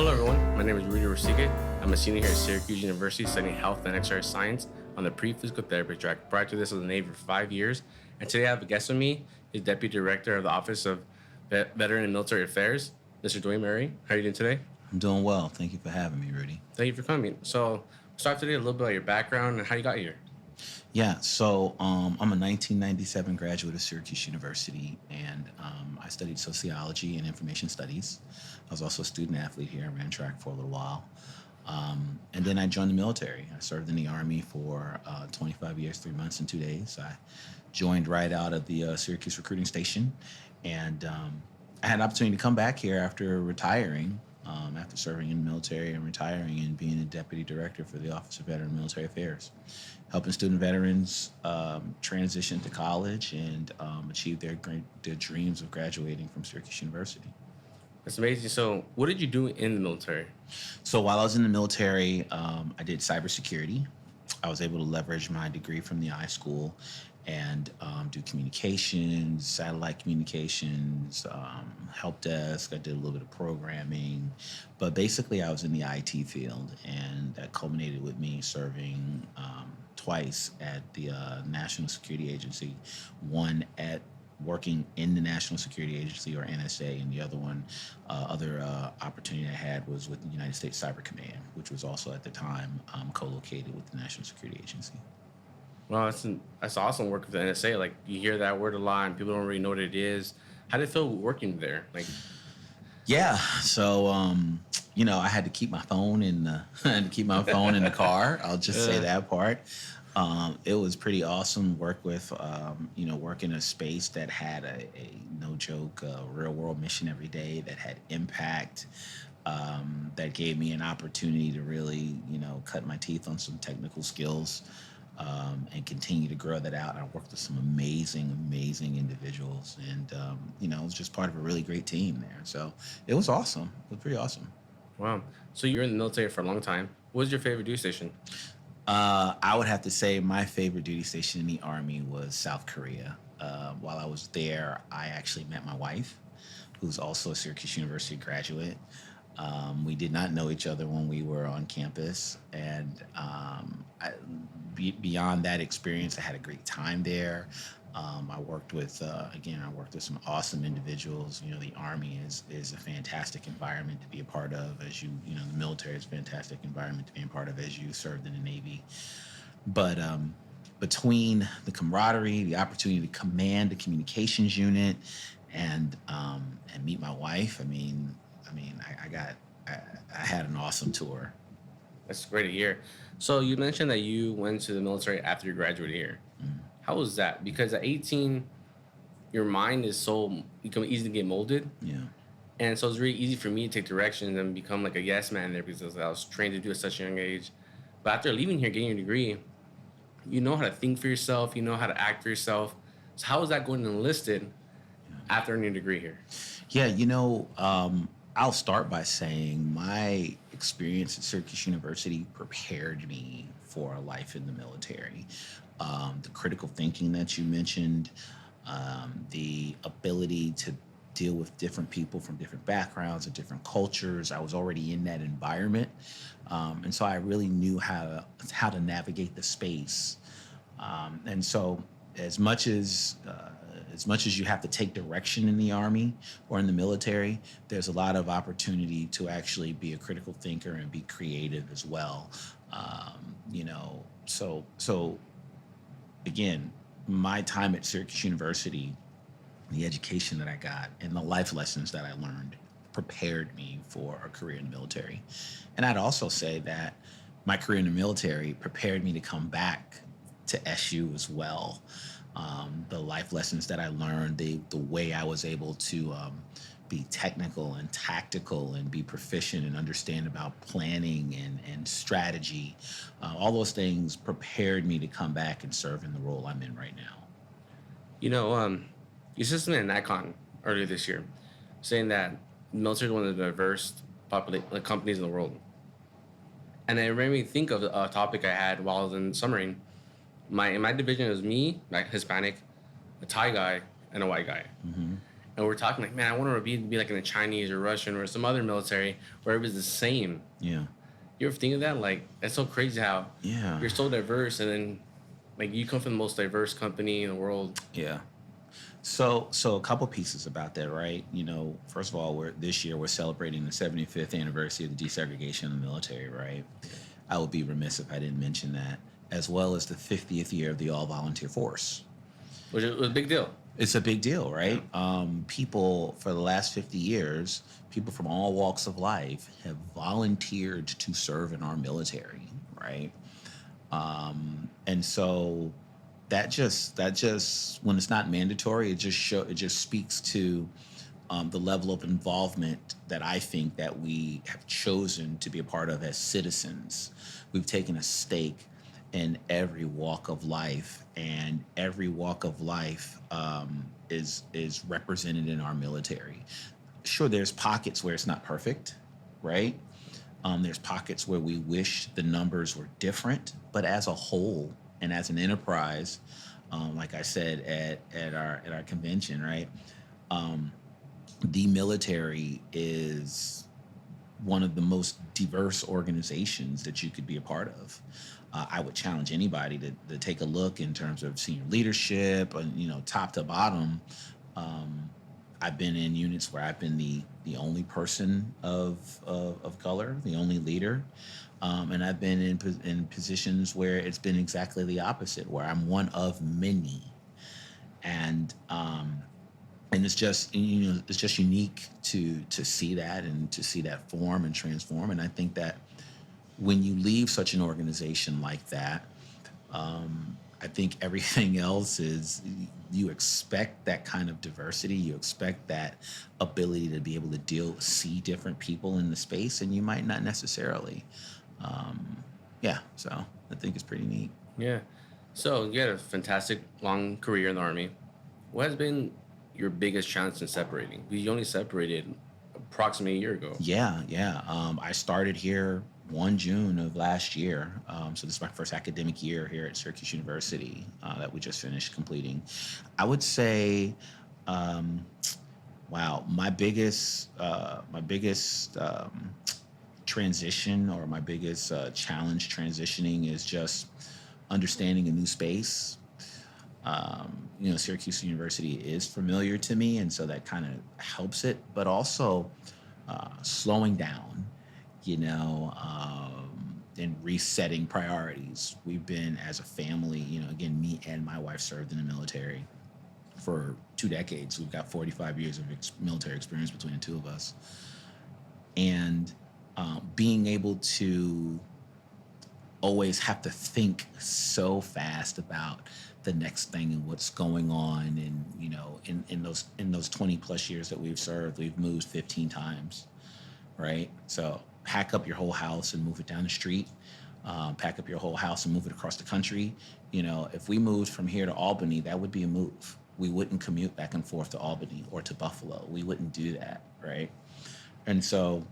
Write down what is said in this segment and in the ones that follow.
Hello everyone, my name is Raul Rosique. I'm a senior here at Syracuse University studying health and exercise science on the pre-physical therapy track. Prior to this, I was in the Navy for 5 years. And today I have a guest with me, is Deputy Director of the Office of Veteran and Military Affairs, Mr. Dwayne. How are you doing today? I'm doing well. Thank you for having me, Rudy. Thank you for coming. So, we'll start today a little bit about your background and how you got here. Yeah, so I'm a 1997 graduate of Syracuse University, and I studied sociology and information studies. I was also a student athlete here. I ran track for a little while. And then I joined the military. I served in the Army for 25 years, 3 months, and 2 days. I joined right out of the Syracuse recruiting station, and I had an opportunity to come back here after retiring, after serving in the military and retiring and being a deputy director for the Office of Veteran and Military Affairs, helping student veterans transition to college and achieve their dreams of graduating from Syracuse University. That's amazing. So, what did you do in the military? So while I was in the military, I did cybersecurity. I was able to leverage my degree from the I-School and do communications, satellite communications, help desk. I did a little bit of programming, but basically I was in the IT field, and that culminated with me serving twice at the National Security Agency, one at working in the National Security Agency, or NSA, and the other one, other opportunity I had was with the United States Cyber Command, which was also at the time co-located with the National Security Agency. Well, that's awesome work with the NSA. Like, you hear that word a lot and people don't really know what it is. How did it feel working there? Yeah, so I had to keep my phone in the I had to keep my phone in the car. I'll just say that part. It was pretty awesome work with work in a space that had a no joke real world mission every day that had impact. That gave me an opportunity to really cut my teeth on some technical skills. And continue to grow that out. I worked with some amazing individuals, and it was just part of a really great team there. So it was awesome. It was pretty awesome. Wow. So, you're in the military for a long time. What was your favorite duty station? I would have to say my favorite duty station in the Army was South Korea. While I was there, I actually met my wife, who's also a Syracuse University graduate. We did not know each other when we were on campus, and beyond that experience, I had a great time there. I worked with some awesome individuals. The Army is a fantastic environment to be a part of, the military is a fantastic environment to be a part of as you served in the Navy. But between the camaraderie, the opportunity to command the communications unit, and meet my wife, I had an awesome tour. That's great to hear. So, you mentioned that you went to the military after you graduated here. How was that? Because at 18, your mind is become easy to get molded. Yeah. And so it's really easy for me to take directions and become like a yes man there, because I was trained to do at such a young age. But after leaving here, getting your degree, you know how to think for yourself, you know how to act for yourself. So how was that going enlisted after earning your degree here? Yeah, I'll start by saying my experience at Syracuse University prepared me for a life in the military. The critical thinking that you mentioned, the ability to deal with different people from different backgrounds and different cultures. I was already in that environment, and so I really knew how to navigate the space. And so, as much as you have to take direction in the Army or in the military, there's a lot of opportunity to actually be a critical thinker and be creative as well. So again, my time at Syracuse University, the education that I got and the life lessons that I learned prepared me for a career in the military. And I'd also say that my career in the military prepared me to come back to SU as well. The life lessons that I learned, the way I was able to be technical and tactical and be proficient and understand about planning and strategy, all those things prepared me to come back and serve in the role I'm in right now. You said something in Nikon earlier this year, saying that the military is one of the diverse companies in the world. And it made me think of a topic I had while I was in summering. In my division, it was me, like Hispanic, a Thai guy, and a white guy. Mm-hmm. And we're talking like, man, I want to be like in the Chinese or Russian or some other military where it was the same. Yeah. You ever think of that? Like, that's so crazy how Yeah. you're so diverse, and then like you come from the most diverse company in the world. Yeah. So a couple pieces about that, right? First of all, this year we're celebrating the 75th anniversary of the desegregation of the military, right? I would be remiss if I didn't mention that, as well as the 50th year of the all volunteer force. Which was a big deal. It's a big deal, Yeah. right? People for the last 50 years, people from all walks of life have volunteered to serve in our military, right? And so that just when it's not mandatory, it just speaks to the level of involvement that I think that we have chosen to be a part of as citizens. We've taken a stake in every walk of life, and every walk of life is represented in our military. Sure, there's pockets where it's not perfect, right? There's pockets where we wish the numbers were different, but as a whole and as an enterprise, like I said at our convention, right? The military is one of the most diverse organizations that you could be a part of. I would challenge anybody to take a look in terms of senior leadership, and top to bottom. I've been in units where I've been the only person of color, the only leader, and I've been in positions where it's been exactly the opposite, where I'm one of many, and it's just it's just unique to see that and to see that form and transform. And I think that when you leave such an organization like that, I think everything else is, you expect that kind of diversity. You expect that ability to be able to see different people in the space, and you might not necessarily. Yeah, so I think it's pretty neat. Yeah. So you had a fantastic long career in the Army. What has been your biggest challenge in separating? We only separated approximately a year ago. Yeah, yeah. I started here 1 June of last year. So this is my first academic year here at Syracuse University that we just finished completing. I would say, wow, my biggest transition, or my biggest challenge transitioning, is just understanding a new space. Syracuse University is familiar to me, and so that kind of helps it. But also slowing down, and resetting priorities. We've been, as a family, again, me and my wife served in the military for 2 decades. We've got 45 years of military experience between the two of us, and being able to always have to think so fast about the next thing and what's going on. And in those 20 plus years that we've served, we've moved 15 times, right? So pack up your whole house and move it down the street. Pack up your whole house and move it across the country. If we moved from here to Albany, that would be a move. We wouldn't commute back and forth to Albany or to Buffalo. We wouldn't do that, right? And so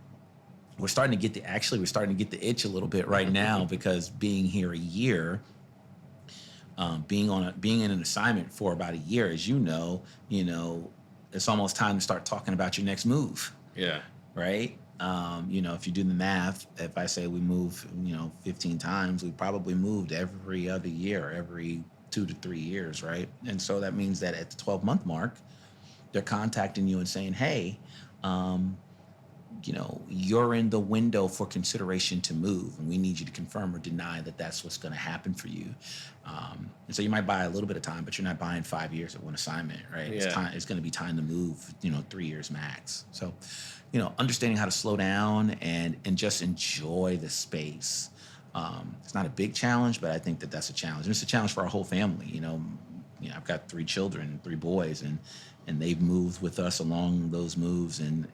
we're starting to get the itch a little bit right now, because being here a year, being in an assignment for about a year, as it's almost time to start talking about your next move, Yeah. right? If you do the math, if I say we move, 15 times, we probably moved every other year, every 2 to 3 years, right? And so that means that at the 12-month mark, they're contacting you and saying, hey, you're in the window for consideration to move, and we need you to confirm or deny that that's what's going to happen for you. And so you might buy a little bit of time, but you're not buying 5 years at one assignment, right? Yeah. It's going to be time to move, 3 years max. So, understanding how to slow down and just enjoy the space. It's not a big challenge, but I think that that's a challenge. And it's a challenge for our whole family. I've got 3 children, 3 boys, and they've moved with us along those moves, and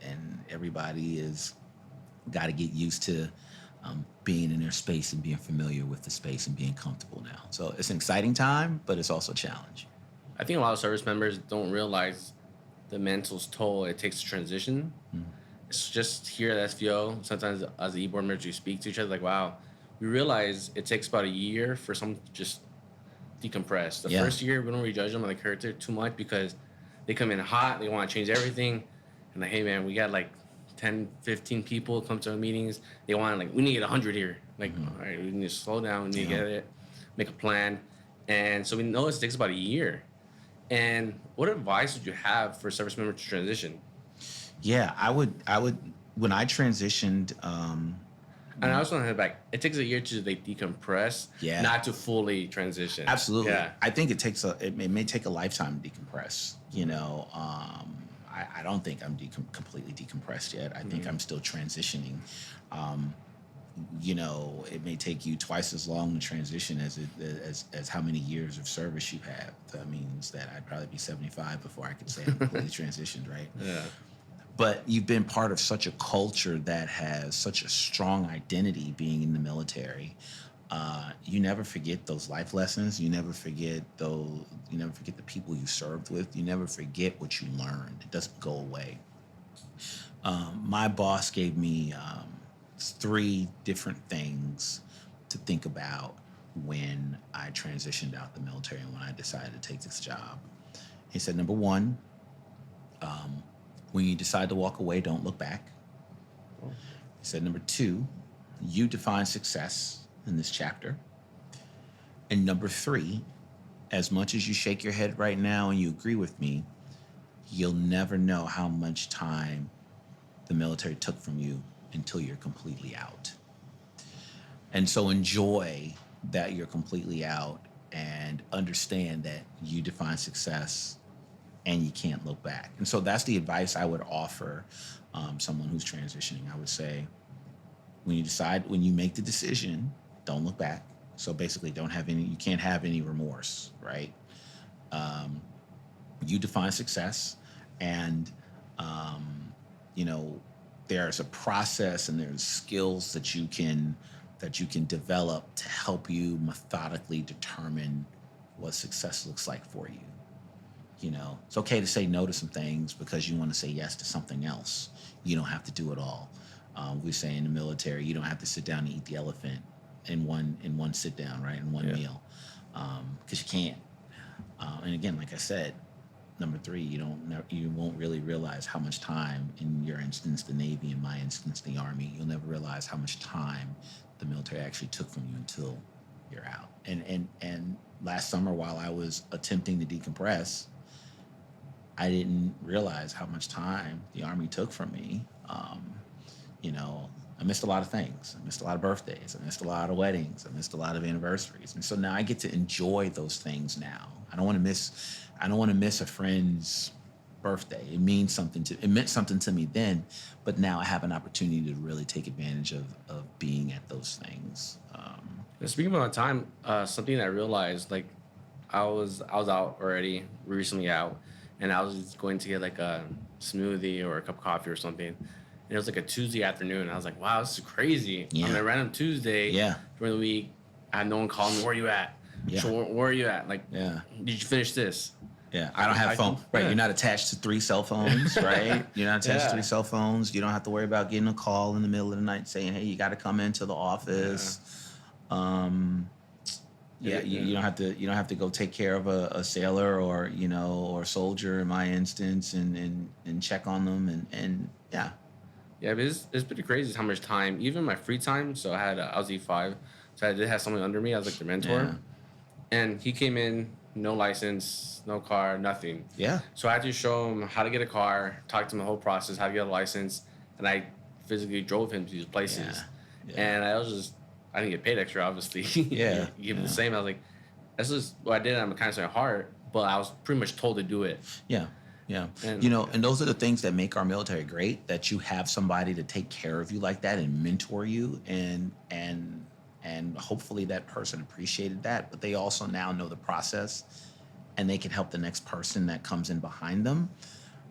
everybody is got to get used to being in their space and being familiar with the space and being comfortable now. So it's an exciting time, but it's also a challenge. I think a lot of service members don't realize the mental toll it takes to transition. It's just here at SVO, sometimes as the e-board members, you speak to each other like, wow, we realize it takes about a year for someone to just decompress. The Yeah. first year, we don't really judge them on the character too much, because they come in hot. They want to change everything. And like, hey, man, we got like 10, 15 people come to our meetings. They want like, we need to get 100 here. Like, all right, we need to slow down. We need to get it, make a plan. And so we know it takes about a year. And what advice would you have for a service member to transition? Yeah, I would when I transitioned. And I also want to head back. It takes a year to like decompress, Yeah. not to fully transition. Absolutely. Yeah. I think it may take a lifetime to decompress. I don't think I'm completely decompressed yet. I think I'm still transitioning. It may take you twice as long to transition as how many years of service you have. That means that I'd probably be 75 before I could say I'm completely transitioned, right? Yeah. But you've been part of such a culture that has such a strong identity being in the military. You never forget those life lessons. You never forget those. You never forget the people you served with. You never forget what you learned. It doesn't go away. My boss gave me 3 different things to think about when I transitioned out the military and when I decided to take this job. He said, number 1, when you decide to walk away, don't look back. He said, number 2, you define success in this chapter. And number 3, as much as you shake your head right now and you agree with me, you'll never know how much time the military took from you until you're completely out. And so enjoy that you're completely out and understand that you define success and you can't look back. And so that's the advice I would offer someone who's transitioning. I would say, when you make the decision, don't look back. So basically, you can't have any remorse, right? You define success, and there's a process and there's skills that you can develop to help you methodically determine what success looks like for you. It's okay to say no to some things because you want to say yes to something else. You don't have to do it all. We say in the military, you don't have to sit down and eat the elephant in one sit down, right? In one meal, because you can't. And again, like I said, number 3, you won't really realize how much time, in your instance, the Navy, in my instance, the Army, you'll never realize how much time the military actually took from you until you're out. And last summer, while I was attempting to decompress, I didn't realize how much time the Army took from me. I missed a lot of things. I missed a lot of birthdays. I missed a lot of weddings. I missed a lot of anniversaries. And so now I get to enjoy those things now. I don't want to miss a friend's birthday. It meant something to me then, but now I have an opportunity to really take advantage of being at those things. Speaking about time, something I realized, like, I was out already, recently out, and I was just going to get like a smoothie or a cup of coffee or something. And it was like a Tuesday afternoon. I was like, wow, this is crazy. Yeah. On a random Tuesday during the week, I had no one calling me, where are you at? Yeah. So where are you at? Like, did you finish this? Yeah, I don't have phone. Right, you're not attached to 3 cell phones, right? You're not attached to 3 cell phones. You don't have to worry about getting a call in the middle of the night saying, hey, you got to come into the office. You don't have to go take care of a sailor or or soldier in my instance and check on them and. Yeah, but it's pretty crazy how much time, even my free time. So I was E5, so I did have someone under me. I was like the mentor, and he came in, no license, no car, nothing. Yeah. So I had to show him how to get a car, talk to him the whole process, how to get a license, and I physically drove him to these places. Yeah. And I didn't get paid extra, obviously. Yeah. Give him the same. I was like, that's just what I did. I'm kind of saying hard, but I was pretty much told to do it. Yeah. Yeah. And those are the things that make our military great, that you have somebody to take care of you like that and mentor you, and hopefully that person appreciated that, but they also now know the process and they can help the next person that comes in behind them.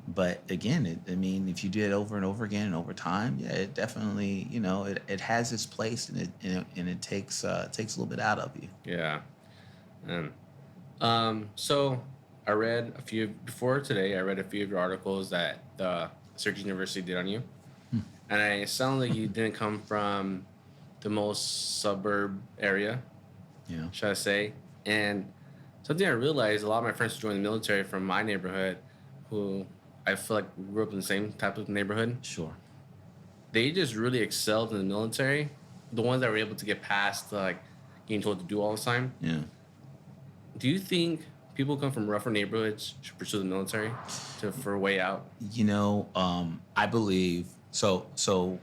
But again, if you do it over and over again and over time, it definitely, it has its place, and it takes a little bit out of you. Yeah. So I read a few before today. I read a few of your articles that the Syracuse University did on you, and it sounded like you didn't come from the most suburb area. Yeah. Should I say? And something I realized, a lot of my friends who joined the military from my neighborhood, who I feel like grew up in the same type of neighborhood. Sure. They just really excelled in the military. The ones that were able to get past like getting told to do all the time. Yeah. Do you think people who come from rougher neighborhoods should pursue the military to for a way out? I believe so. So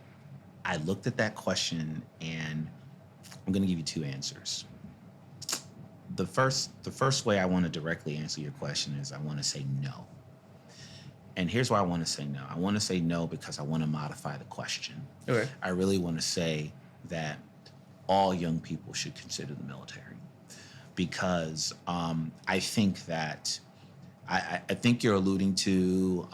I looked at that question, and I'm going to give you two answers. The first way I want to directly answer your question is I want to say no. And here's why I want to say no. I want to say no because I want to modify the question. Okay. I really want to say that all young people should consider the military because I think that I think you're alluding to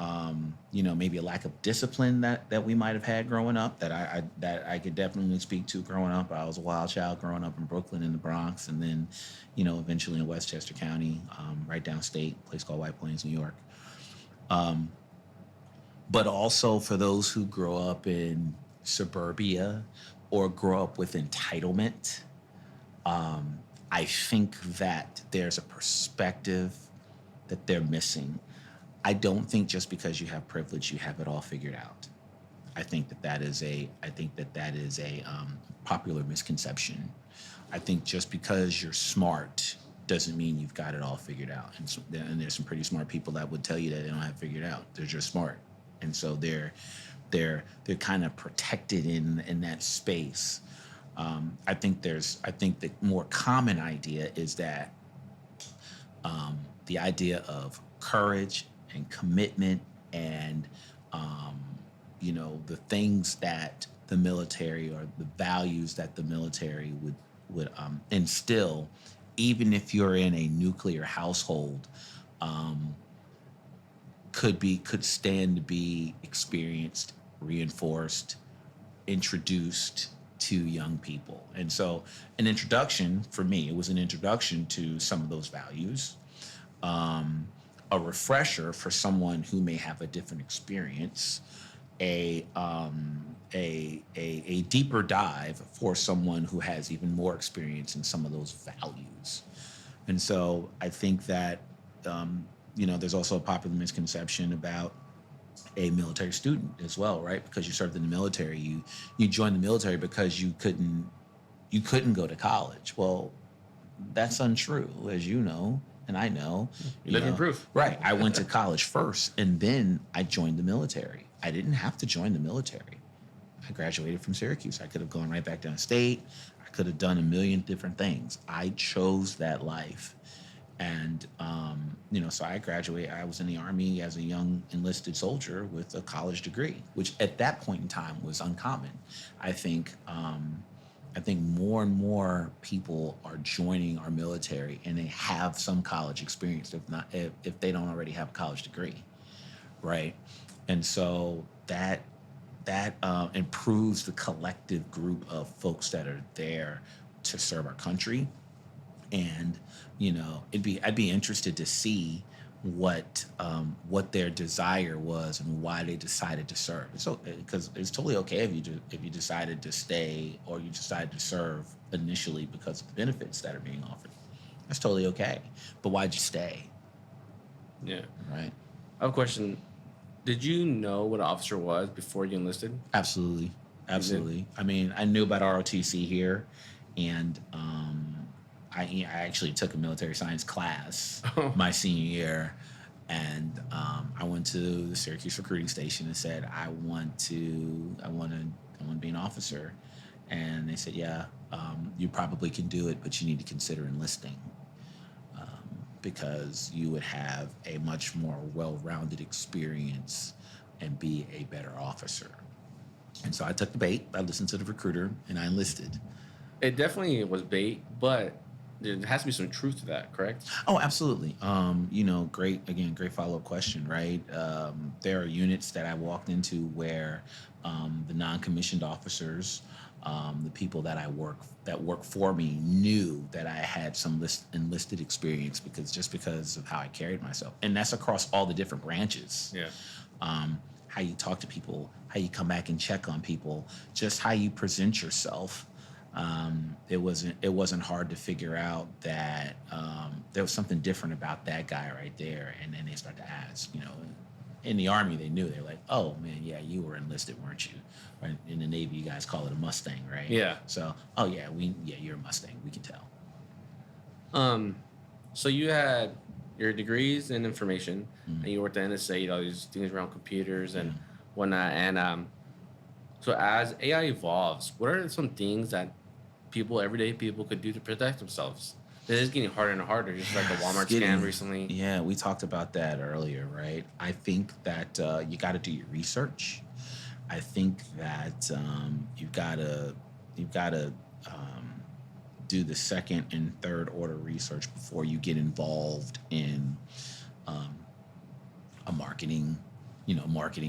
maybe a lack of discipline that we might have had growing up that I could definitely speak to growing up. I was a wild child growing up in Brooklyn in the Bronx, and then eventually in Westchester County, right downstate, a place called White Plains, New York. But also for those who grow up in suburbia or grow up with entitlement, I think that there's a perspective that they're missing. I don't think just because you have privilege, you have it all figured out. I think that that is a popular misconception. I think just because you're smart doesn't mean you've got it all figured out. And there's some pretty smart people that would tell you that they don't have it figured out. They're just smart, and so they're kind of protected in that space. I think the more common idea is that the idea of courage and commitment and the things that the military or the values that the military would instill, even if you're in a nuclear household, could stand to be experienced, reinforced, introduced to young people. And so an introduction for me, it was an introduction to some of those values, a refresher for someone who may have a different experience, a deeper dive for someone who has even more experience in some of those values. And so I think that there's also a popular misconception about a military student as well, right? Because you served in the military, you joined the military because you couldn't go to college. Well, that's untrue, as you know, and I know. You live in proof. Right. I went to college first, and then I joined the military. I didn't have to join the military. I graduated from Syracuse. I could have gone right back downstate. I could have done a million different things. I chose that life. And, so I graduated. I was in the Army as a young enlisted soldier with a college degree, which at that point in time was uncommon. I think more and more people are joining our military, and they have some college experience, if they don't already have a college degree, right? And so that improves the collective group of folks that are there to serve our country. And I'd be interested to see what their desire was and why they decided to serve. So because it's totally okay if you decided to stay or you decided to serve initially because of the benefits that are being offered. That's totally okay. But why'd you stay? Yeah. Right. I have a question. Did you know what an officer was before you enlisted? Absolutely. I mean, I knew about ROTC here, and I actually took a military science class my senior year, and I went to the Syracuse recruiting station and said, I want to be an officer. And they said, yeah, you probably can do it, but you need to consider enlisting, because you would have a much more well-rounded experience and be a better officer. And so I took the bait. I listened to the recruiter, and I enlisted. It definitely was bait, but there has to be some truth to that, correct? Oh, absolutely. Great follow-up question, right? There are units that I walked into where the non-commissioned officers, the people that work for me, knew that I had some enlisted experience because of how I carried myself, and that's across all the different branches. Yeah. How you talk to people, how you come back and check on people, just how you present yourself. It wasn't hard to figure out that there was something different about that guy right there, and then they start to ask, in the Army, they knew. They're like, oh man, yeah, you were enlisted, weren't you? Or in the Navy, you guys call it a Mustang, right? Yeah. So, oh yeah, you're a Mustang. We can tell. Um, so you had your degrees in information, Mm, and you worked at NSA, all these things around computers yeah. and whatnot. And so as AI evolves, what are some things that everyday people, could do to protect themselves? It is getting harder and harder, just like the Yeah, it's Walmart scam getting. recently. Yeah, we talked about that earlier, right? I think that you got to do your research. I think that you've got to um, do the second and third order research before you get involved in um, a marketing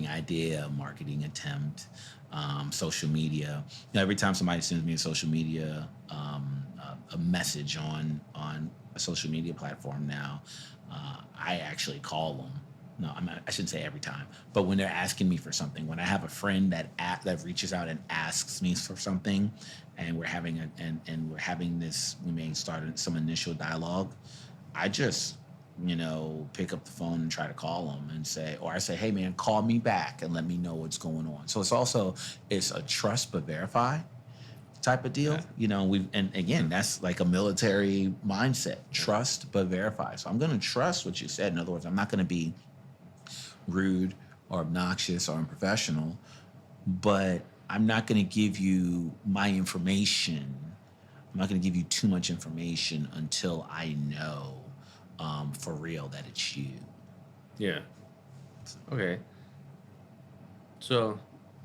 idea, a marketing attempt, social media. Every time somebody sends me a social media a message on a social media platform now, I actually call them. No, I shouldn't say every time, but when they're asking me for something, when I have a friend that reaches out and asks me for something, and we're having this, we may start some initial dialogue. I just, pick up the phone and try to call them and say, or I say, hey man, call me back and let me know what's going on. So it's a trust but verify type of deal. Yeah. And again, that's like a military mindset, trust but verify. So I'm going to trust what you said. In other words, I'm not going to be rude or obnoxious or unprofessional, but I'm not going to give you my information. I'm not going to give you too much information until I know for real that it's you. Yeah. Okay. So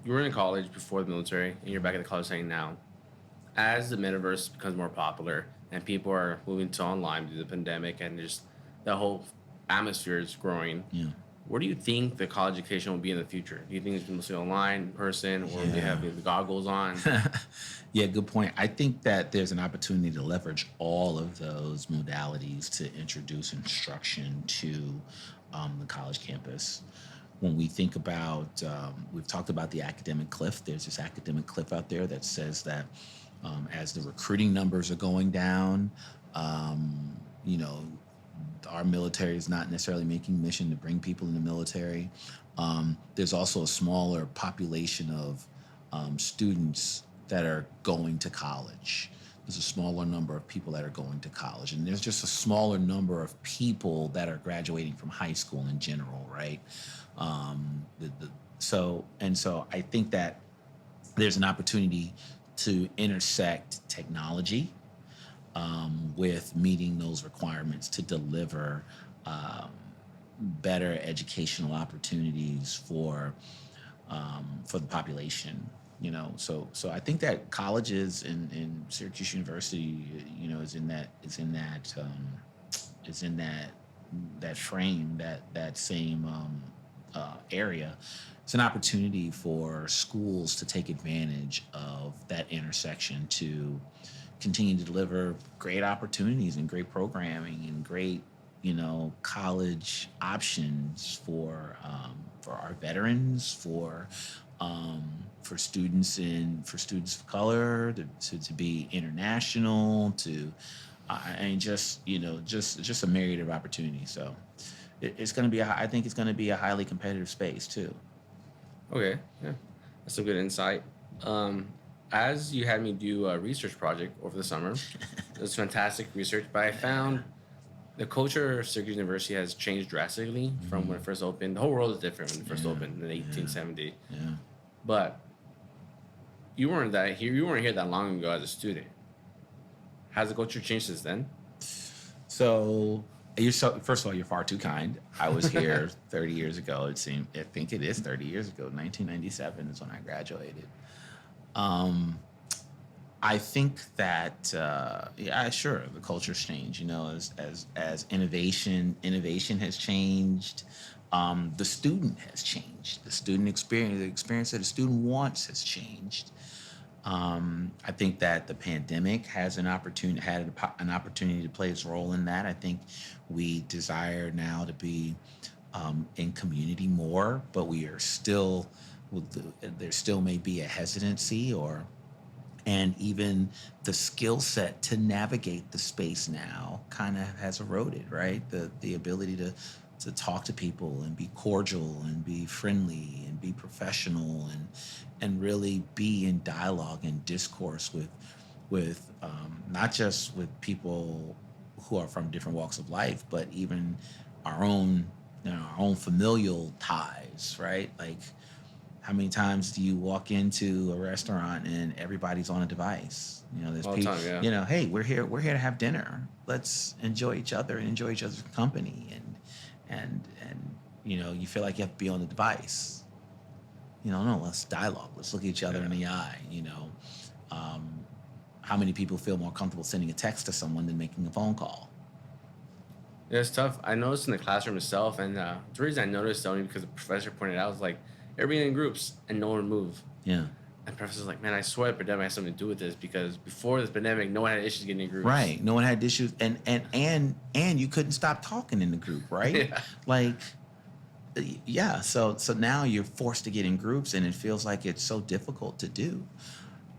you were in college before the military, and you're back at the college setting now. As the metaverse becomes more popular and people are moving to online due to the pandemic, and just the whole atmosphere is growing, Yeah. where do you think the college education will be in the future? Do you think it's mostly online, in person, or they Yeah. have the goggles on? Yeah, good point. I think that there's an opportunity to leverage all of those modalities to introduce instruction to the college campus. When we think about, we've talked about the academic cliff. There's this academic cliff out there that says that as the recruiting numbers are going down, um, you know, our military is not necessarily making mission to bring people in the military. There's also a smaller population of students that are going to college. There's a smaller number of people that are going to college, and there's just a smaller number of people that are graduating from high school in general, right? So I think that there's an opportunity to intersect technology with meeting those requirements to deliver um, better educational opportunities for the population. So I think that colleges in Syracuse University, is in that frame, that same area. It's an opportunity for schools to take advantage of that intersection to continue to deliver great opportunities and great programming and great, college options for our veterans, for students of color to be international, to and just a myriad of opportunities. So it's going to be I think it's going to be a highly competitive space too. Okay, yeah, that's some good insight. Um, as you had me do a research project over the summer, it was fantastic research, but I found the culture of Syracuse University has changed drastically from when it first opened. The whole world is different when it first Yeah, opened in yeah, 1870. yeah. But you weren't that here. You weren't here that long ago as a student. Has the culture changed since then? So first of all, you're far too kind. I was here 30 years ago. I think it is 30 years ago. 1997 is when I graduated. Um, I think that yeah, sure, the culture's changed. As innovation has changed. The student has changed. The experience that a student wants has changed. I think that the pandemic has an opportunity to play its role in that. I think we desire now to be in community more, but we are still there still may be a hesitancy, or and even the skill set to navigate the space now kind of has eroded, right? The ability to to talk to people and be cordial and be friendly and be professional and really be in dialogue and discourse with not just with people who are from different walks of life, but even our own our own familial ties, right? Like, how many times do you walk into a restaurant and everybody's on a device? There's All the people. time. Yeah. Hey, we're here to have dinner. Let's enjoy each other and enjoy each other's company. And you feel like you have to be on the device. No, let's dialogue. Let's look at each other in the eye. Um, how many people feel more comfortable sending a text to someone than making a phone call? Yeah, it's tough. I noticed in the classroom itself, and the reason I noticed only because the professor pointed out was like everybody in groups and no one would move. Yeah. And the professor's like, man, I swear the pandemic has something to do with this because before this pandemic, no one had issues getting in groups. Right. No one had issues, and you couldn't stop talking in the group, right? Yeah. Like, yeah. So now you're forced to get in groups, and it feels like it's so difficult to do.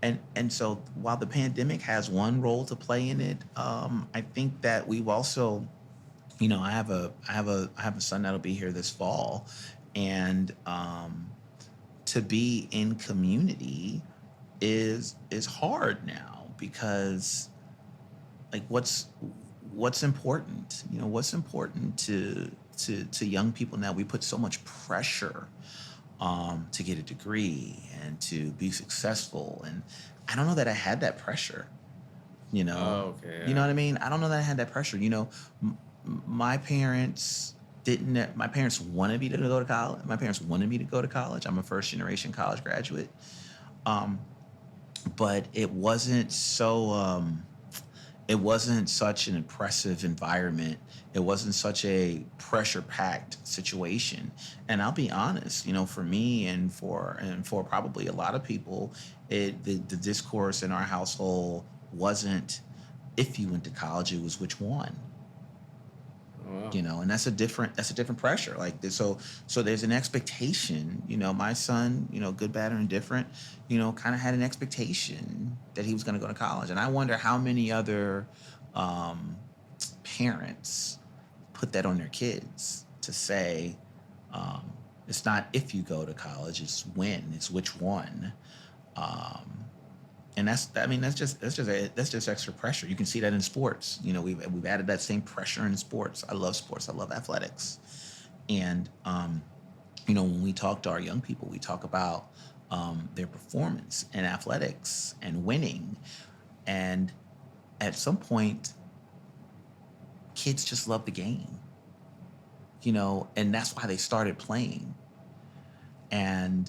And so while the pandemic has one role to play in it, I think that we've also, I have a son that'll be here this fall, and to be in community is hard now because, like, what's important? What's important to young people now? We put so much pressure to get a degree and to be successful, and I don't know that I had that pressure. Oh, okay. You know Yeah. what I mean? I don't know that I had that pressure. My parents didn't. My parents wanted me to go to college. My parents wanted me to go to college. I'm a first generation college graduate, um, but it wasn't so. It wasn't such an impressive environment. It wasn't such a pressure packed situation. And I'll be honest, for me and for probably a lot of people, the discourse in our household wasn't if you went to college, it was which one. Oh, wow. And that's a different pressure. Like, so there's an expectation. My son, good, bad, or indifferent, kind of had an expectation that he was going to go to college, and I wonder how many other um, parents put that on their kids to say, um, it's not if you go to college, it's when, it's which one. um, and that's just extra pressure. You can see that in sports. We've added that same pressure in sports. I love sports. I love athletics. And when we talk to our young people, we talk about their performance in athletics and winning. And at some point, kids just love the game. And that's why they started playing. And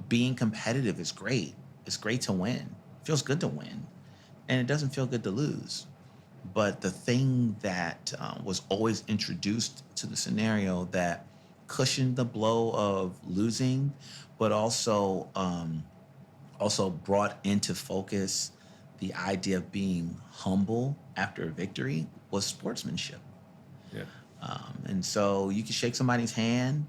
being competitive is great. It's great to win. It feels good to win, and it doesn't feel good to lose. But the thing that was always introduced to the scenario that cushioned the blow of losing, but also brought into focus the idea of being humble after a victory was sportsmanship. Yeah. And so you can shake somebody's hand,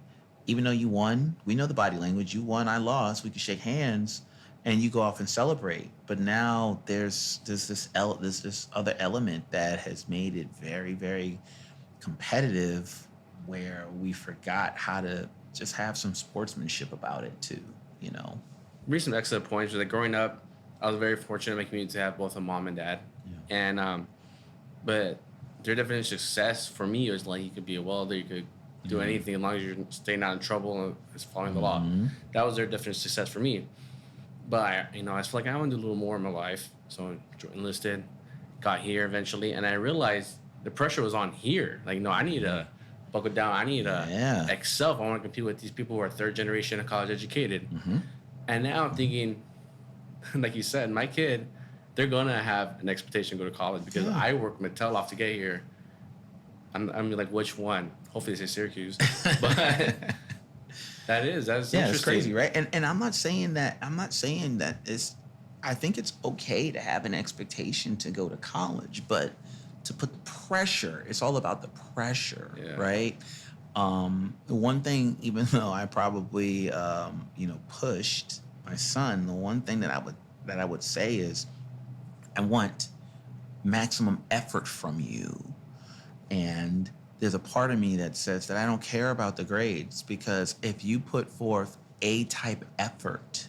even though you won. We know the body language. You won, I lost. We can shake hands, and you go off and celebrate. But now there's this other element that has made it very, very competitive, where we forgot how to just have some sportsmanship about it too. You know. Bring some excellent points. Like growing up, I was very fortunate in my community to have both a mom and dad, Yeah. and but their definition of success for me was like you could be a welder, you could do anything as long as you're staying out of trouble and is following the law. Mm-hmm. That was their definition of success for me. But I feel like I want to do a little more in my life, so I enlisted, got here eventually, and I realized the pressure was on here. Like, no, I need to buckle down. I need to Yeah. excel if I want to compete with these people who are third generation of college educated. Mm-hmm. And now I'm thinking, like you said, my kid, they're gonna have an expectation to go to college because Yeah. I worked my tail off to get here. I'm like, which one? Hopefully they say Syracuse, but that's Yeah, it's interesting. crazy, right? And I'm not saying that. I'm not saying that it's. I think it's okay to have an expectation to go to college, but to put the pressure, it's all about the pressure, Yeah. right? One thing, even though I probably pushed my son, the one thing that I would say is, I want maximum effort from you, and there's a part of me that says that I don't care about the grades, because if you put forth A type effort,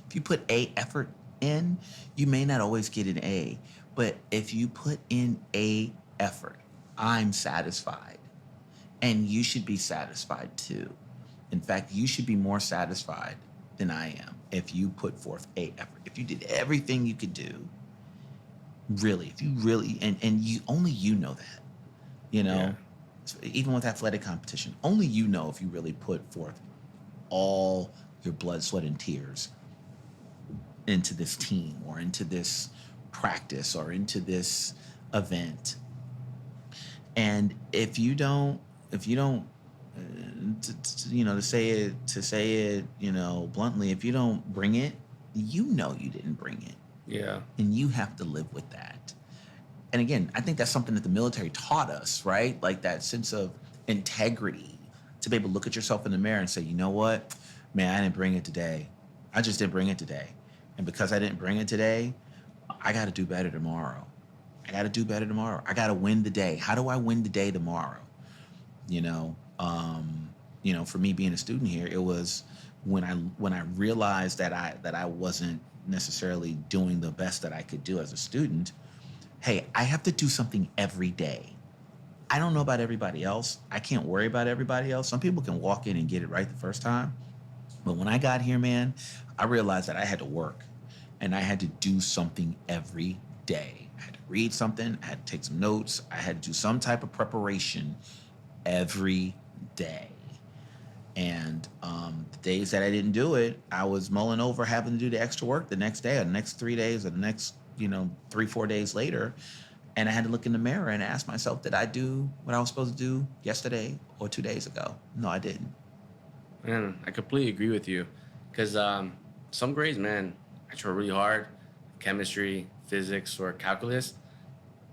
if you put A effort in, you may not always get an A. But if you put in A effort, I'm satisfied. And you should be satisfied too. In fact, you should be more satisfied than I am if you put forth A effort. If you did everything you could do, really, if you really, and you only you know that, you Yeah. know, even with athletic competition, only you know if you really put forth all your blood, sweat, and tears into this team or into this practice or into this event. And if you don't, to say it, bluntly, if you don't bring it, you didn't bring it, Yeah. and you have to live with that. And again, I think that's something that the military taught us, right? Like that sense of integrity, to be able to look at yourself in the mirror and say, you know what, man, I didn't bring it today. I just didn't bring it today. And because I didn't bring it today, I got to do better tomorrow. I got to do better tomorrow. I got to win the day. How do I win the day tomorrow? You know, for me being a student here, it was when I realized that I wasn't necessarily doing the best that I could do as a student. Hey, I have to do something every day. I don't know about everybody else. I can't worry about everybody else. Some people can walk in and get it right the first time. But when I got here, man, I realized that I had to work and I had to do something every day. I had to read something, I had to take some notes, I had to do some type of preparation every day. And the days that I didn't do it, I was mulling over having to do the extra work the next day or the next 3 days or the next, 3, 4 days later. And I had to look in the mirror and ask myself, did I do what I was supposed to do yesterday or 2 days ago? No, I didn't. Man, I completely agree with you. Because some grades, man, I try really hard. Chemistry, physics, or calculus.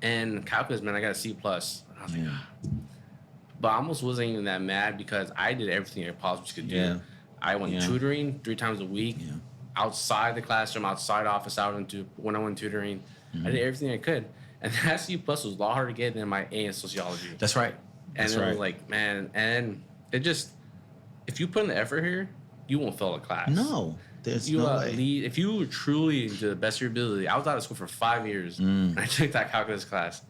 And calculus, man, I got a C plus. I was like, Yeah. but I almost wasn't even that mad because I did everything I possibly could do. Yeah. I went Yeah. tutoring 3 times a week, Yeah. outside the classroom, outside office, out into one-on-one tutoring. I did everything I could. And that C plus was a lot harder to get than my A in sociology. That's right. And That's it was right. like, man, and it just, if you put in the effort here, you won't fail a class. No, there's You no way. lead, if you truly to the best of your ability. I was out of school for 5 years, and I took that calculus class.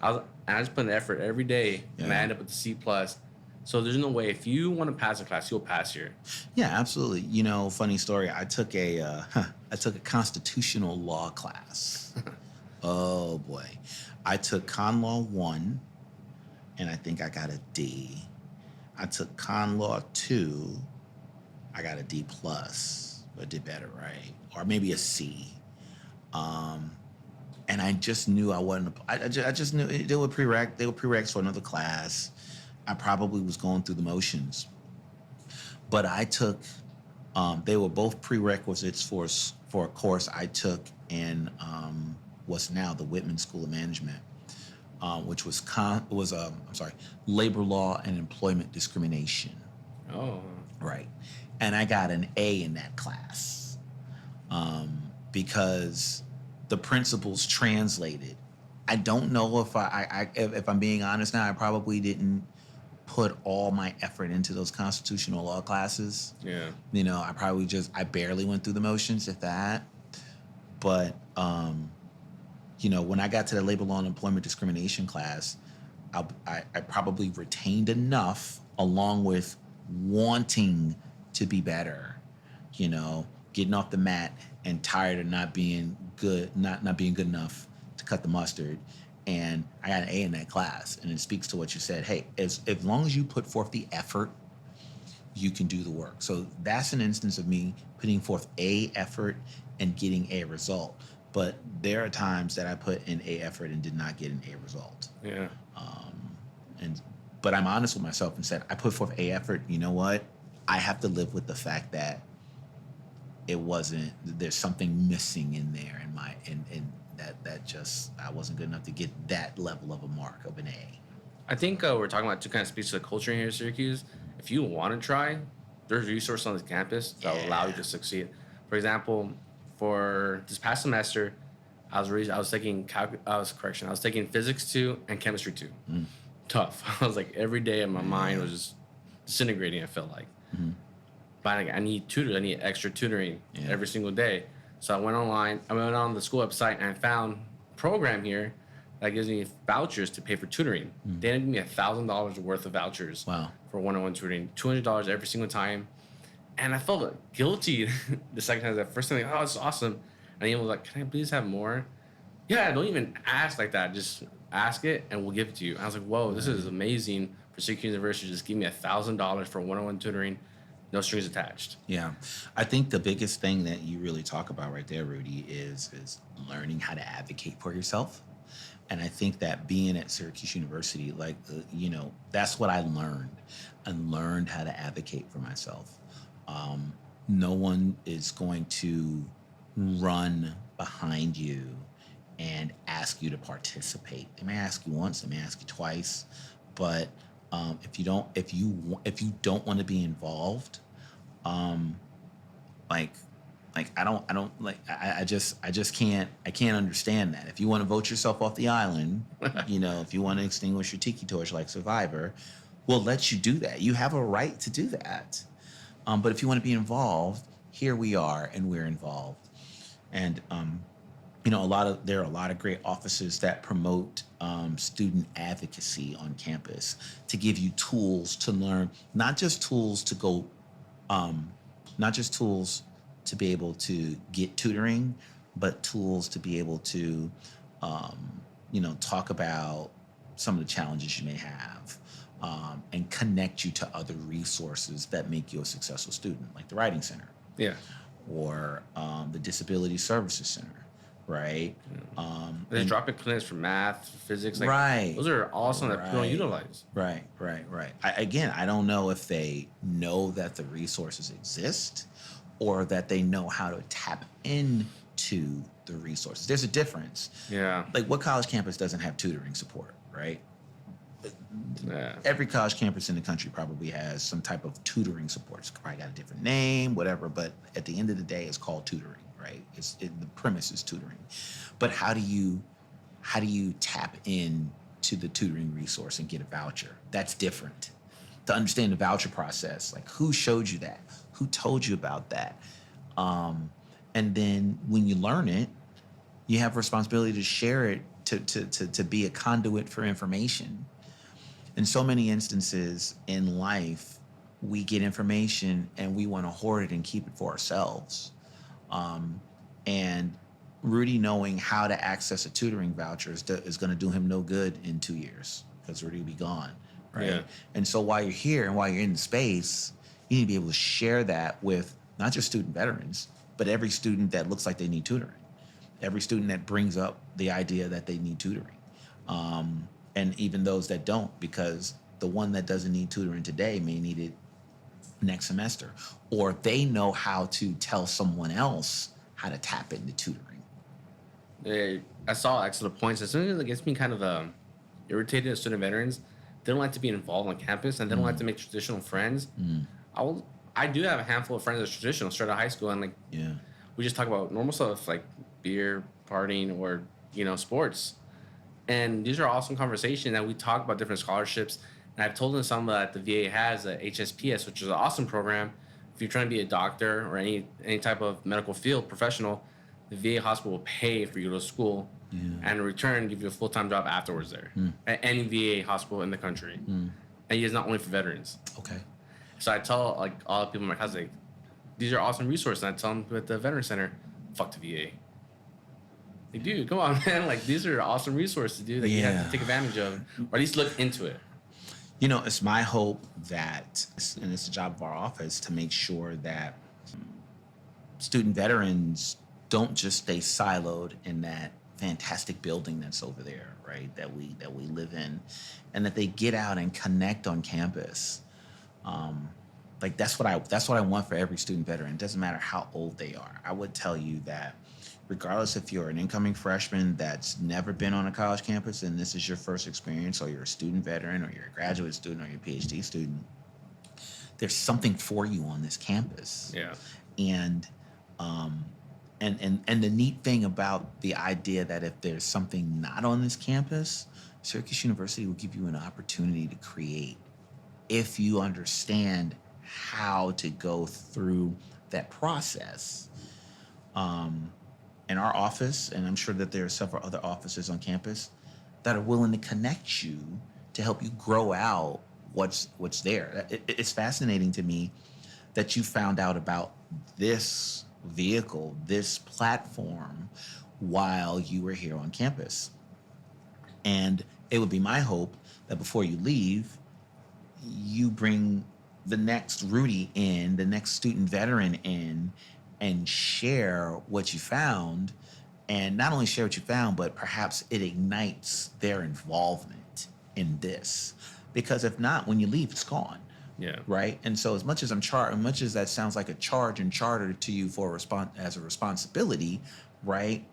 I just put in the effort every day, and I Yeah. ended up with a C plus. So there's no way, if you want to pass a class, you'll pass here. Yeah, absolutely. Funny story. I took a constitutional law class. Oh boy, I took Con Law 1, and I think I got a D. I took Con Law 2. I got a D plus, but did better, right? Or maybe a C. And I just knew I wasn't. I just knew they were prereqs for another class. I probably was going through the motions, but I took. They were both prerequisites for a course I took in what's now the Whitman School of Management, which was labor law and employment discrimination. Oh, Right. And I got an A in that class because the principles translated. I don't know if I'm being honest now, I probably didn't put all my effort into those constitutional law classes. yeah. I barely went through the motions, if that. But, when I got to the labor law and employment discrimination class, I probably retained enough, along with wanting to be better, getting off the mat and tired of not being good, not being good enough to cut the mustard. And I got an A in that class. And it speaks to what you said. Hey, as long as you put forth the effort, you can do the work. So that's an instance of me putting forth A effort and getting a result. But there are times that I put in A effort and did not get an A result. Yeah. But I'm honest with myself and said, I put forth A effort. You know what? I have to live with the fact that there's something missing in there in that just, I wasn't good enough to get that level of a mark of an A. I think we're talking about to kind of speak to the culture here in Syracuse. If you want to try, there's resources on this campus that will allow you to succeed. For example, for this past semester, I was taking physics 2 and chemistry 2. tough. I was like, every day in my mind was just disintegrating. I felt like, Mm-hmm. but like, I need tutors. I need extra tutoring Yeah. every single day. So I went online. I went on the school website and I found a program here that gives me vouchers to pay for tutoring. Mm. They give me $1,000 worth of vouchers Wow. for one-on-one tutoring, $200 every single time. And I felt guilty the second time. The first time, like, oh, it's awesome. And he was like, can I please have more? Yeah, don't even ask like that. Just ask it and we'll give it to you. I was like, whoa, this is amazing for Syracuse University. Just give me $1,000 for one-on-one tutoring, no strings attached. Yeah, I think the biggest thing that you really talk about right there, Rudy, is learning how to advocate for yourself. And I think that being at Syracuse University, like that's what I learned. I learned how to advocate for myself. No one is going to run behind you and ask you to participate. They may ask you once, they may ask you twice, but if you don't want to be involved, um, like I don't like I just can't understand that. If you want to vote yourself off the island, if you want to extinguish your tiki torch like Survivor, we'll let you do that. You have a right to do that. But if you want to be involved, here we are, and we're involved. And there are a lot of great offices that promote student advocacy on campus to give you tools to learn, not just tools to go, not just tools to be able to get tutoring, but tools to be able to, talk about some of the challenges you may have, and connect you to other resources that make you a successful student, like the Writing Center. Yeah. Or the Disability Services Center, right? There's drop-in clinics for math, physics. Like, right. Those are awesome that people don't utilize. Right. I don't know if they know that the resources exist or that they know how to tap into the resources. There's a difference. Yeah. Like, what college campus doesn't have tutoring support, right? Yeah. Every college campus in the country probably has some type of tutoring support. It's probably got a different name, whatever, but at the end of the day, it's called tutoring, right? The premise is tutoring. But how do you tap in to the tutoring resource and get a voucher? That's different. To understand the voucher process, like, who showed you that? Who told you about that? And then when you learn it, you have responsibility to share it, to be a conduit for information. In so many instances in life, we get information and we want to hoard it and keep it for ourselves. And Rudy knowing how to access a tutoring voucher is going to do him no good in 2 years, because Rudy will be gone, right? Yeah. And so while you're here and while you're in the space, you need to be able to share that with not just student veterans, but every student that looks like they need tutoring, every student that brings up the idea that they need tutoring. And even those that don't, because the one that doesn't need tutoring today may need it next semester, or they know how to tell someone else how to tap into tutoring. Yeah, I saw excellent points. As soon as it gets me kind of irritated at student veterans, they don't like to be involved on campus and they don't like to make traditional friends. I do have a handful of friends that are traditional straight out of high school, and we just talk about normal stuff like beer, partying, or sports. And these are awesome conversations, and we talk about different scholarships. And I've told them some that the VA has a HSPS, which is an awesome program. If you're trying to be a doctor or any type of medical field professional, the VA hospital will pay for you to go to school, and in return give you a full-time job afterwards there at any VA hospital in the country. And it's not only for veterans. Okay. So I tell like all the people in my class, like, these are awesome resources. And I tell them at the Veteran Center, fuck the VA. Like, dude, come on, man. Like, these are awesome resources, dude, that you have to take advantage of, or at least look into it. It's my hope that, and it's the job of our office, to make sure that student veterans don't just stay siloed in that fantastic building that's over there, right? That we live in, and that they get out and connect on campus. Like, that's what I want for every student veteran. It doesn't matter how old they are. I would tell you that regardless if you're an incoming freshman that's never been on a college campus and this is your first experience, or you're a student veteran, or you're a graduate student, or you're a PhD student, there's something for you on this campus. Yeah. And the neat thing about the idea that if there's something not on this campus, Syracuse University will give you an opportunity to create if you understand how to go through that process. In our office, and I'm sure that there are several other offices on campus that are willing to connect you to help you grow out what's there. It's fascinating to me that you found out about this vehicle, this platform, while you were here on campus. And it would be my hope that before you leave, you bring the next Rudy in, the next student veteran in, and share what you found. And not only share what you found, but perhaps it ignites their involvement in this. Because if not, when you leave, it's gone. Yeah. Right. And so as much as as much as that sounds like a charge and charter to you for as a responsibility, right?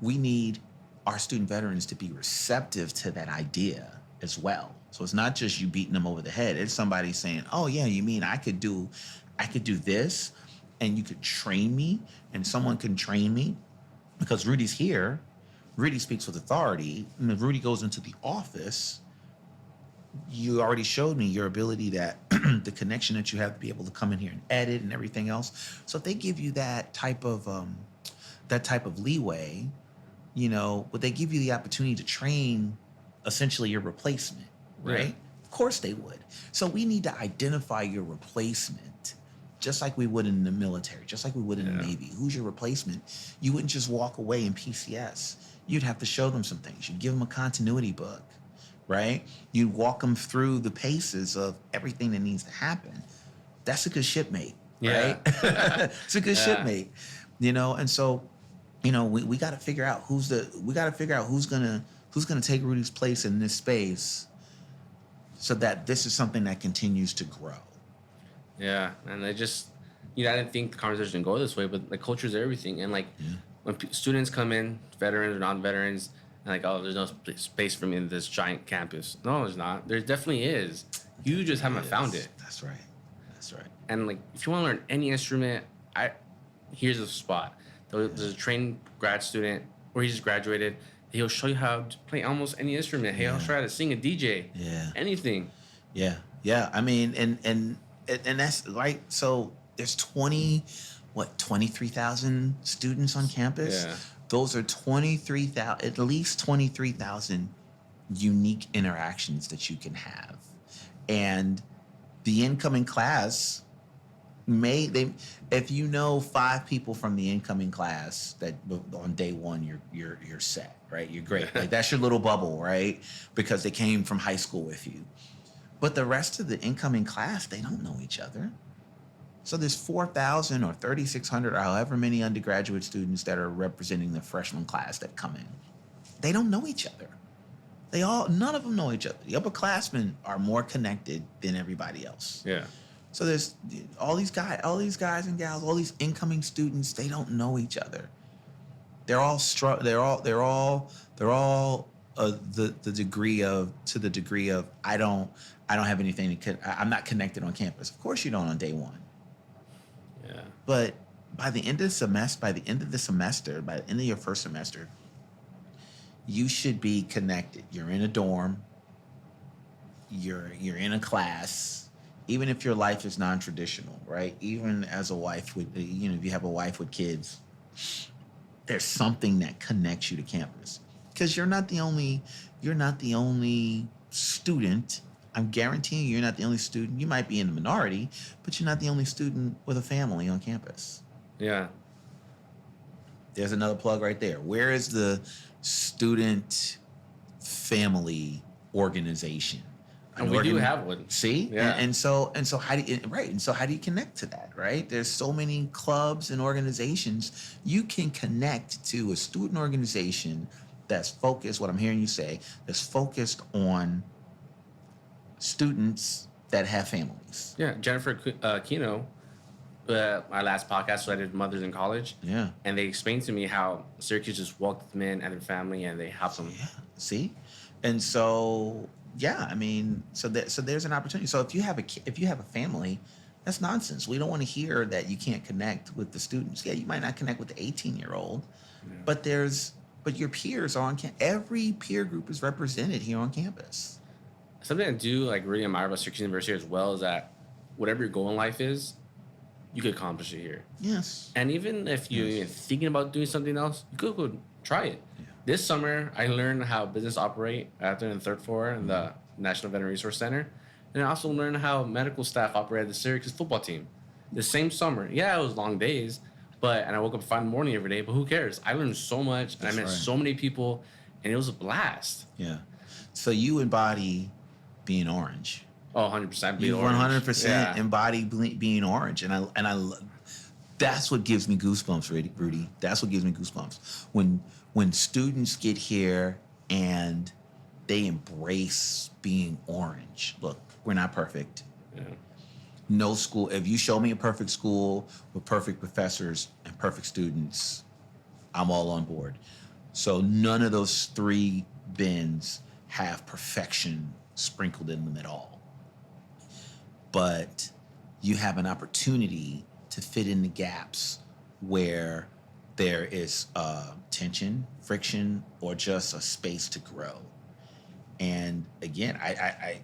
We need our student veterans to be receptive to that idea as well. So it's not just you beating them over the head. It's somebody saying, "Oh yeah, you mean I could do this, and you could train me, and someone can train me because Rudy's here. Rudy speaks with authority, and if Rudy goes into the office, you already showed me your ability that the connection that you have to be able to come in here and edit and everything else. So if they give you that type of leeway, would they give you the opportunity to train essentially your replacement, right? Yeah. Of course they would. So we need to identify your replacement, just like we would in the military, just like we would in the Navy. Who's your replacement? You wouldn't just walk away in PCS. You'd have to show them some things. You'd give them a continuity book, right? You'd walk them through the paces of everything that needs to happen. That's a good shipmate, right? It's a good shipmate, and so, we got to figure out who's gonna take Rudy's place in this space, so that this is something that continues to grow. Yeah, and I just, I didn't think the conversation would go this way, but like culture is everything, and like when students come in, veterans or non-veterans, and like, oh, there's no space for me in this giant campus. No, there's not. There definitely is. You just haven't found it. That's right. That's right. And like, if you want to learn any instrument, here's a spot. There's a trained grad student, or he just graduated. He'll show you how to play almost any instrument. He'll show you how to sing, a DJ, anything. Yeah. I mean, and that's right. So there's 23,000 students on campus. Yeah. Those are at least 23,000 unique interactions that you can have. And the incoming class if you know 5 people from the incoming class, that on day one you're set, right? You're great. Like that's your little bubble, right? Because they came from high school with you. But the rest of the incoming class, they don't know each other. So there's 4,000 or 3,600 or however many undergraduate students that are representing the freshman class that come in. They don't know each other. None of them know each other. The upperclassmen are more connected than everybody else. Yeah. So there's all these guys and gals, all these incoming students. They don't know each other. They're all the degree of I don't have anything I'm not connected on campus. Of course you don't on day one. Yeah. But by the end of the semester, by the end of your first semester, you should be connected. You're in a dorm. You're in a class. Even if your life is non-traditional, right? Even as a wife if you have a wife with kids, there's something that connects you to campus. Because you're not the only student. I'm guaranteeing you're not the only student. You might be in the minority, but you're not the only student with a family on campus. Yeah. There's another plug right there. Where is the student family organization? And we do have one. See? Yeah. And so how do you connect to that, right? There's so many clubs and organizations. You can connect to a student organization that's focused, what I'm hearing you say, that's focused on students that have families. Yeah, Jennifer Kino, my last podcast, so I did Mothers in College. Yeah. And they explained to me how Syracuse just welcomed them in and their family, and they helped them. Yeah. See? And so, I mean, so there's an opportunity. So if you have a family, that's nonsense. We don't want to hear that you can't connect with the students. Yeah, you might not connect with the 18-year-old, but there's but your peers are on every peer group is represented here on campus. Something I do like really admire about Syracuse University as well is that whatever your goal in life is, you could accomplish it here. Yes. And even if you're even thinking about doing something else, you could go try it. Yeah. This summer, I learned how business operate after in the third floor in the National Veteran Resource Center. And I also learned how medical staff operate at the Syracuse football team. The same summer. Yeah, it was long days, and I woke up 5 in the morning every day, but who cares? I learned so much, and I met so many people, and it was a blast. Yeah. So you embody being orange. Oh, 100% being You orange. 100% embody being orange. And I that's what gives me goosebumps, Rudy. That's what gives me goosebumps. When students get here and they embrace being orange. Look, we're not perfect. Yeah. No school, if you show me a perfect school with perfect professors and perfect students, I'm all on board. So none of those 3 bins have perfection sprinkled in them at all. But you have an opportunity to fit in the gaps where there is tension, friction, or just a space to grow. And again, I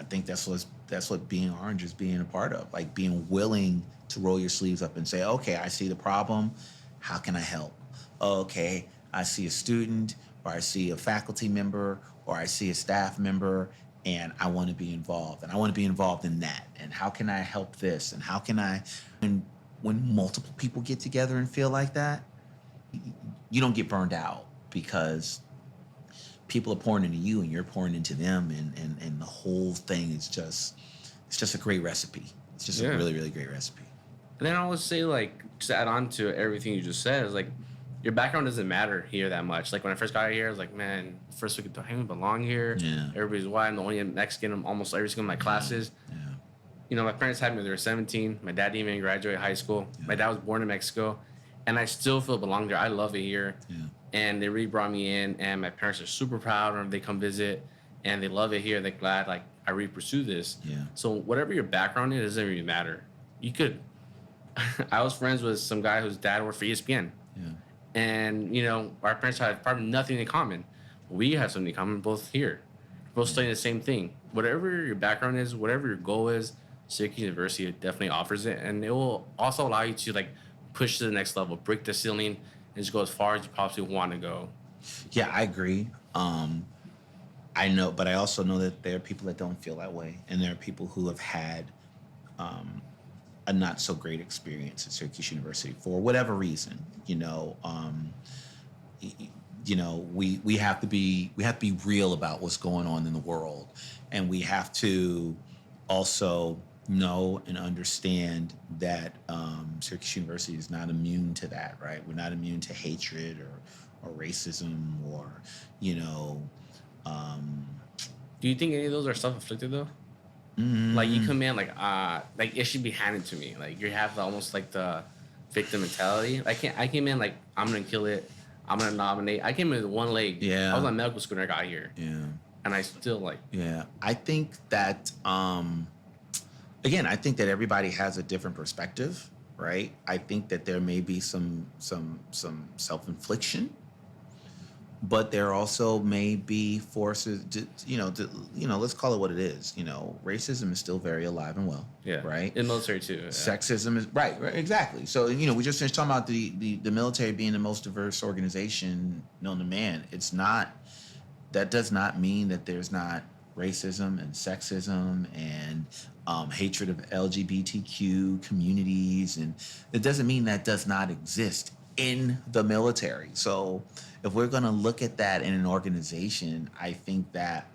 think that's what being orange is being a part of, like being willing to roll your sleeves up and say, okay, I see the problem. How can I help? Okay, I see a student, or I see a faculty member, or I see a staff member, and I want to be involved. And I want to be involved in that. And how can I help this? And how can I, when multiple people get together and feel like that, you don't get burned out because people are pouring into you and you're pouring into them, and the whole thing is just a great recipe. It's just a really, really great recipe. And then I always say, like, to add on to everything you just said, is like, your background doesn't matter here that much. Like, when I first got here, I was like, man, first week, do I even belong here? Yeah. Everybody's white. I'm the only Mexican in almost every single one of my classes. Yeah. You know, my parents had me when they were 17. My dad didn't even graduate high school. Yeah. My dad was born in Mexico. And I still feel belong there. I love it here. Yeah. And they really brought me in. And my parents are super proud whenever they come visit. And they love it here. They're glad, like, I really pursue this. Yeah. So whatever your background is, it doesn't really matter. You could. I was friends with some guy whose dad worked for ESPN. Yeah. And, you know, our parents had probably nothing in common. We have something in common, both here. We're both studying the same thing. Whatever your background is, whatever your goal is, Syracuse University definitely offers it. And it will also allow you to, like, push to the next level, break the ceiling, and just go as far as you possibly want to go. Yeah, I agree. I know, but I also know that there are people that don't feel that way. And there are people who have had a not so great experience at Syracuse University for whatever reason. We have to be real about what's going on in the world, and we have to also know and understand that Syracuse University is not immune to that. Right? We're not immune to hatred or racism or Do you think any of those are self-inflicted though? Like, you come in like it should be handed to me. Like, you have almost like the victim mentality. I came in like, I'm gonna kill it. I'm gonna nominate. I came in with one leg. Yeah. I was on medical school when I got here. Yeah. And I still like. Yeah. I think that again, I think that everybody has a different perspective, right? I think that there may be some self-infliction, but there also may be forces let's call it what it is. Racism is still very alive and well. Yeah. Right. In the military too. Yeah. Sexism is right, exactly. So we just finished talking about the military being the most diverse organization known to man. It's not. That does not mean that there's not racism and sexism and hatred of LGBTQ communities, and it doesn't mean that does not exist in the military. So if we're going to look at that in an organization, I think that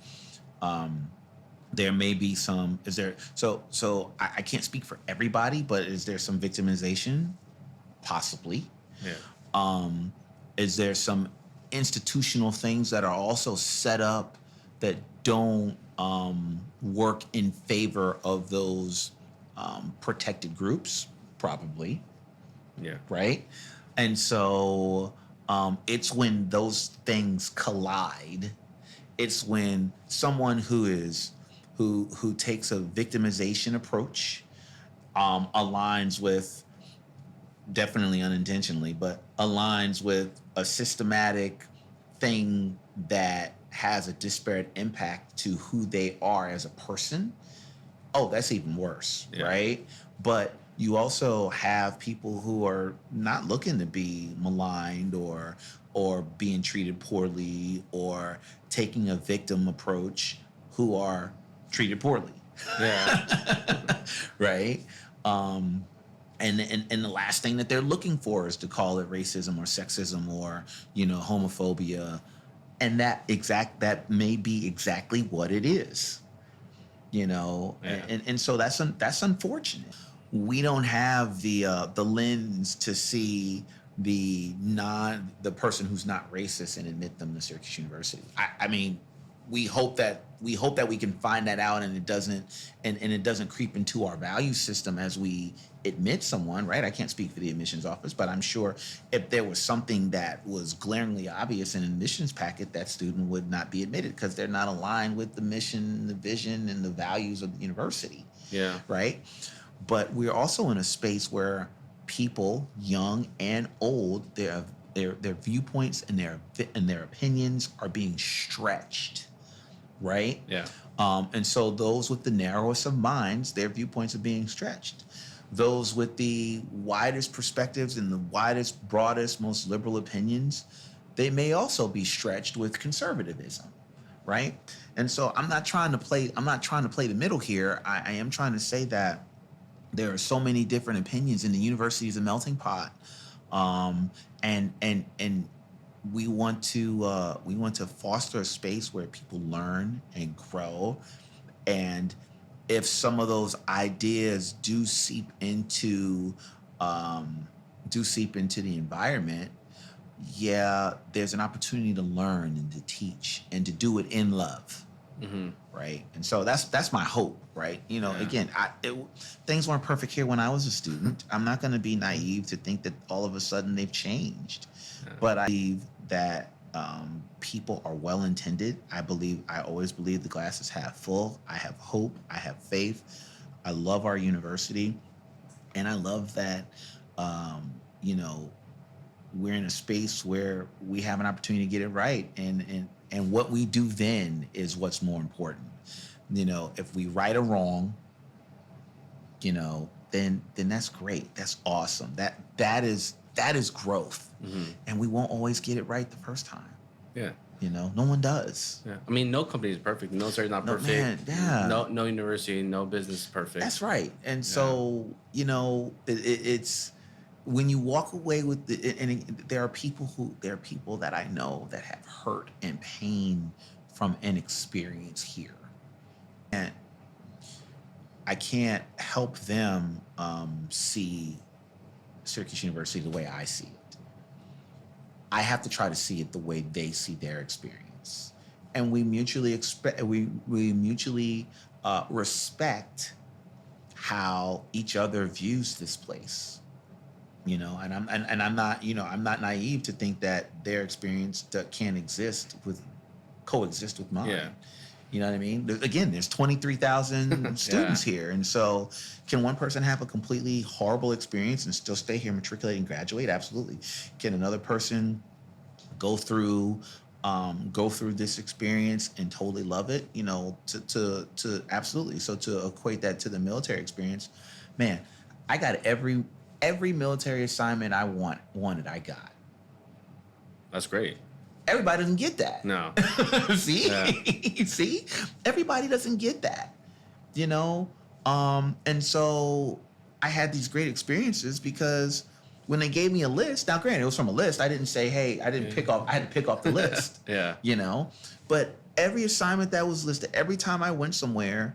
there may be some. Is there? So I can't speak for everybody, but is there some victimization? Possibly. Yeah. Is there some institutional things that are also set up that don't work in favor of those protected groups? Probably. Yeah. Right? And so it's when those things collide. It's when someone who takes a victimization approach aligns with definitely unintentionally, but aligns with a systematic thing that has a disparate impact to who they are as a person, oh, that's even worse, Yeah. right? But you also have people who are not looking to be maligned or being treated poorly or taking a victim approach who are treated poorly, Yeah. right? Um, and the last thing that they're looking for is to call it racism or sexism or homophobia, and that may be exactly what it is, Yeah. and so that's unfortunate. We don't have the lens to see the person who's not racist and admit them to Syracuse University. I mean, we hope that we can find that out, and it doesn't creep into our value system as we admit someone, right? I can't speak for the admissions office, but I'm sure if there was something that was glaringly obvious in an admissions packet, that student would not be admitted because they're not aligned with the mission, the vision, and the values of the university, Yeah. right? But we're also in a space where people, young and old, their viewpoints and their opinions are being stretched, right? Yeah. And so those with the narrowest of minds, their viewpoints are being stretched. Those with the widest perspectives and the widest, broadest, most liberal opinions, they may also be stretched with conservatism, right? And so I'm not trying to play the middle here. I am trying to say that there are so many different opinions, and the university is a melting pot. And we want to foster a space where people learn and grow, and if some of those ideas do seep into the environment, yeah, there's an opportunity to learn and to teach and to do it in love, Mm-hmm. right? And so that's my hope, right? Yeah. Again, things weren't perfect here when I was a student. I'm not going to be naive to think that all of a sudden they've changed, but I believe that people are well intended. I always believe the glass is half full. I have hope. I have faith. I love our university, and I love that um, you know we're in a space where we have an opportunity to get it right, and what we do then is what's more important. If we right a wrong, then that's great. That's awesome. That is growth, Mm-hmm. and we won't always get it right the first time. Yeah. No one does. Yeah. I mean, no company is perfect. No military is not No, perfect. man, yeah. No university, no business is perfect. That's right. And so, it's when you walk away with there are people that I know that have hurt and pain from an experience here, and I can't help them see Syracuse University the way I see it. I have to try to see it the way they see their experience, and we mutually respect how each other views this place. I'm not naive to think that their experience can coexist with mine. Yeah. You know what I mean? Again, there's 23,000 students here, and so can one person have a completely horrible experience and still stay here, matriculate, and graduate? Absolutely. Can another person go through this experience and totally love it? To absolutely. So to equate that to the military experience, man, I got every military assignment I wanted. I got. That's great. Everybody doesn't get that. No. See? Yeah. See? Everybody doesn't get that. And so I had these great experiences because when they gave me a list, now granted, it was from a list. I didn't say, hey, I had to pick off the list. Yeah. But every assignment that was listed, every time I went somewhere,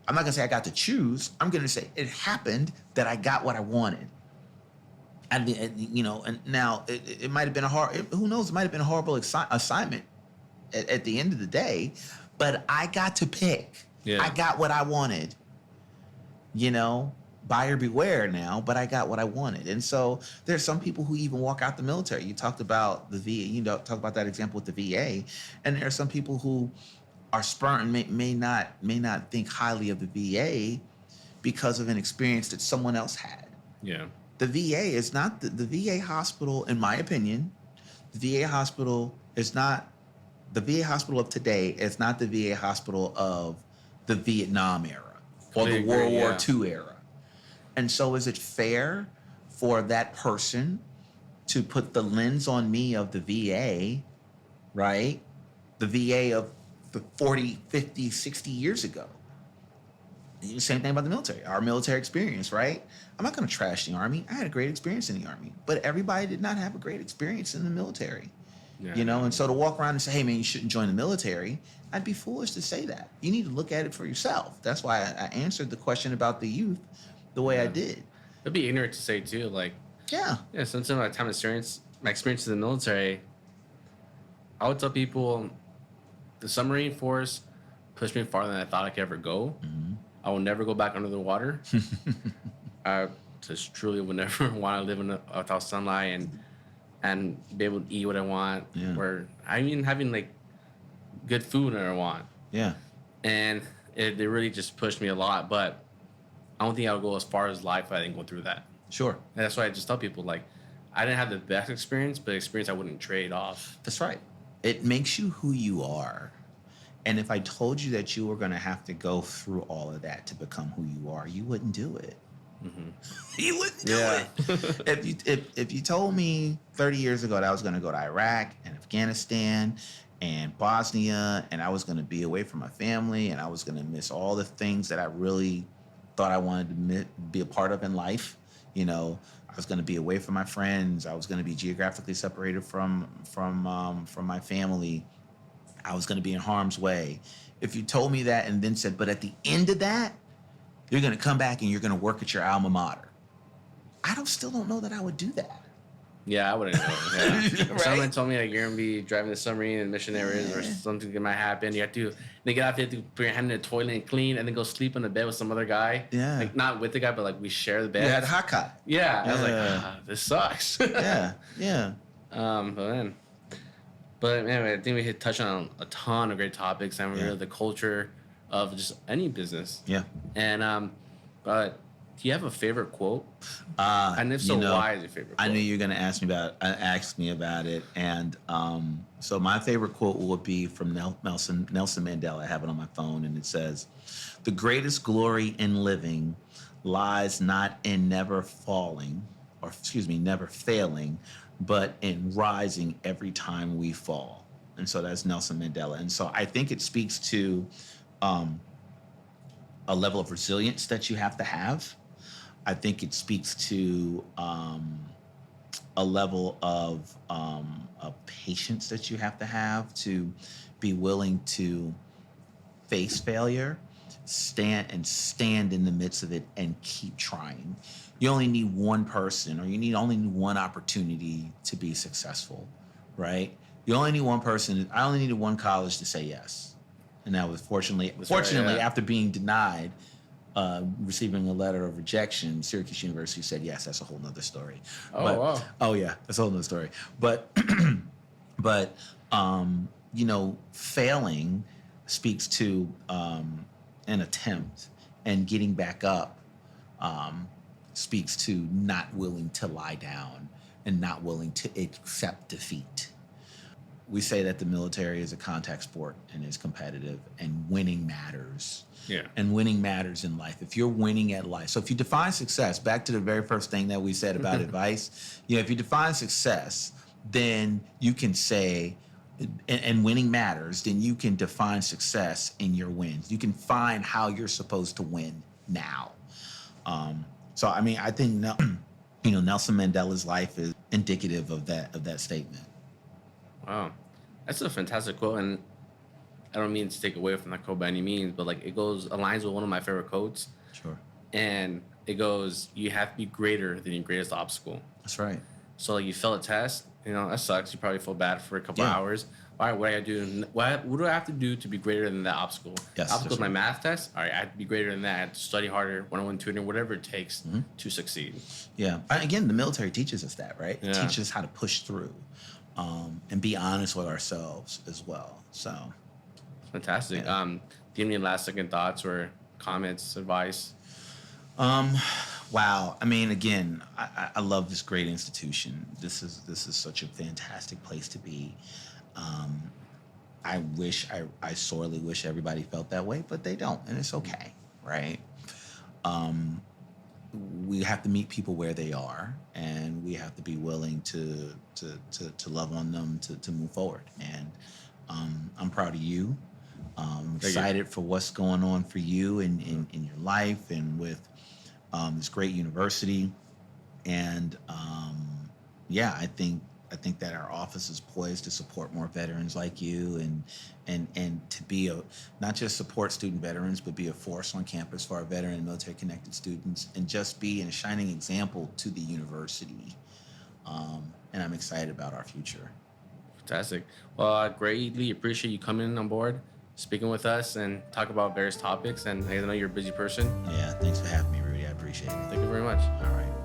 I'm not gonna say I got to choose. I'm gonna say it happened that I got what I wanted. And now it might have been who knows, it might have been a horrible assignment at the end of the day, but I got to pick. Yeah. I got what I wanted. Buyer beware now, but I got what I wanted. And so there's some people who even walk out the military. You talked about the VA, talk about that example with the VA, and there are some people who are spurned, may not think highly of the VA because of an experience that someone else had. Yeah. The VA is not the VA hospital, in my opinion. The VA hospital is not the VA hospital of today. Is not the VA hospital of the Vietnam era or the Completely World agree, War yeah. II era. And so, is it fair for that person to put the lens on me of the VA, right? The VA of the 40, 50, 60 years ago. Same thing about the military, our military experience, right? I'm not going to trash the Army. I had a great experience in the Army, but everybody did not have a great experience in the military, Yeah, you know? no. And so to walk around and say, hey, man, you shouldn't join the military, I'd be foolish to say that. You need to look at it for yourself. That's why I answered the question about the youth the way I Yeah. did. It'd be ignorant to say too, like, Yeah. yeah, since my time experience, my experience in the military, I would tell people the submarine force pushed me farther than I thought I could ever go. Mm-hmm. I will never go back under the water. I just truly would never want to live without sunlight and be able to eat what I want. Yeah. Or I mean having like good food that I want. Yeah. And it really just pushed me a lot. But I don't think I would go as far as life if I didn't go through that. Sure. And that's why I just tell people like I didn't have the best experience, but experience I wouldn't trade off. That's right. It makes you who you are. And if I told you that you were going to have to go through all of that to become who you are, you wouldn't do it. Mm-hmm. You wouldn't do Yeah. it. If you told me 30 years ago that I was going to go to Iraq and Afghanistan and Bosnia and I was going to be away from my family and I was going to miss all the things that I really thought I wanted to be a part of in life, you know, I was going to be away from my friends. I was going to be geographically separated from my family. I was going to be in harm's way. If you told me that and then said, but at the end of that, you're going to come back and you're going to work at your alma mater, still don't know that I would do that. Yeah, I wouldn't know. Yeah. If Right? someone told me like you're gonna be driving the submarine in mission areas or something that might happen, you have to then get out there to put your hand in the toilet and clean and then go sleep in the bed with some other guy. Yeah. Like not with the guy, but like we share the bed. You had Hakka. Yeah. I was like, Yeah. this sucks. Yeah, yeah. But man, I think we touched on a ton of great topics and really the culture of just any business. Yeah. And but do you have a favorite quote? And if so, why is your favorite quote? I knew you were going to ask me about it, and so my favorite quote would be from Nelson Mandela. I have it on my phone, and it says, "The greatest glory in living lies not in never failing, but in rising every time we fall." And so that's Nelson Mandela. And so I think it speaks to a level of resilience that you have to have. I think it speaks to a level of patience that you have to be willing to face failure, stand in the midst of it, and keep trying. You only need one person, or only need one opportunity to be successful, right? You only need one person. I only needed one college to say yes, and that was fortunately after being denied. Receiving a letter of rejection, Syracuse University said yes. That's a whole nother story. Wow. Oh yeah, that's a whole nother story. But failing speaks to an attempt, and getting back up speaks to not willing to lie down and not willing to accept defeat. We say that the military is a contact sport and is competitive, and winning matters. Yeah. And winning matters in life. If you're winning at life. So if you define success, back to the very first thing that we said about advice, if you define success, then you can say, and winning matters, then you can define success in your wins. You can find how you're supposed to win now. So, I mean, I think, Nelson Mandela's life is indicative of that statement. Wow. That's a fantastic quote. And I don't mean to take away from that quote by any means, but like aligns with one of my favorite quotes. Sure. And it goes, you have to be greater than your greatest obstacle. That's right. So like you fail a test, that sucks. You probably feel bad for a couple of hours. All right, what do I do? What do I have to do to be greater than that obstacle? Yes, Obstacle is right. my math test. All right, I have to be greater than that. I have to study harder, one-on-one tutoring, whatever it takes to succeed. Yeah. Again, the military teaches us that, right? It Yeah. teaches us how to push through and be honest with ourselves as well. So, Fantastic. Yeah. Do you have any last second thoughts or comments, advice? Wow. I mean, again, I love this great institution. This is such a fantastic place to be. Um, I sorely wish everybody felt that way, but they don't, and it's okay, right? Um, we have to meet people where they are, and we have to be willing to love on them to move forward. And I'm proud of you. I'm Thank you. excited for what's going on for you in your life and with this great university. And yeah, I think that our office is poised to support more veterans like you, and to be a not just support student veterans, but be a force on campus for our veteran and military connected students, and just be a shining example to the university. And I'm excited about our future. Fantastic. Well, I greatly appreciate you coming on board, speaking with us, and talk about various topics. And I know you're a busy person. Yeah, thanks for having me, Rudy. I appreciate it. Thank you very much. All right.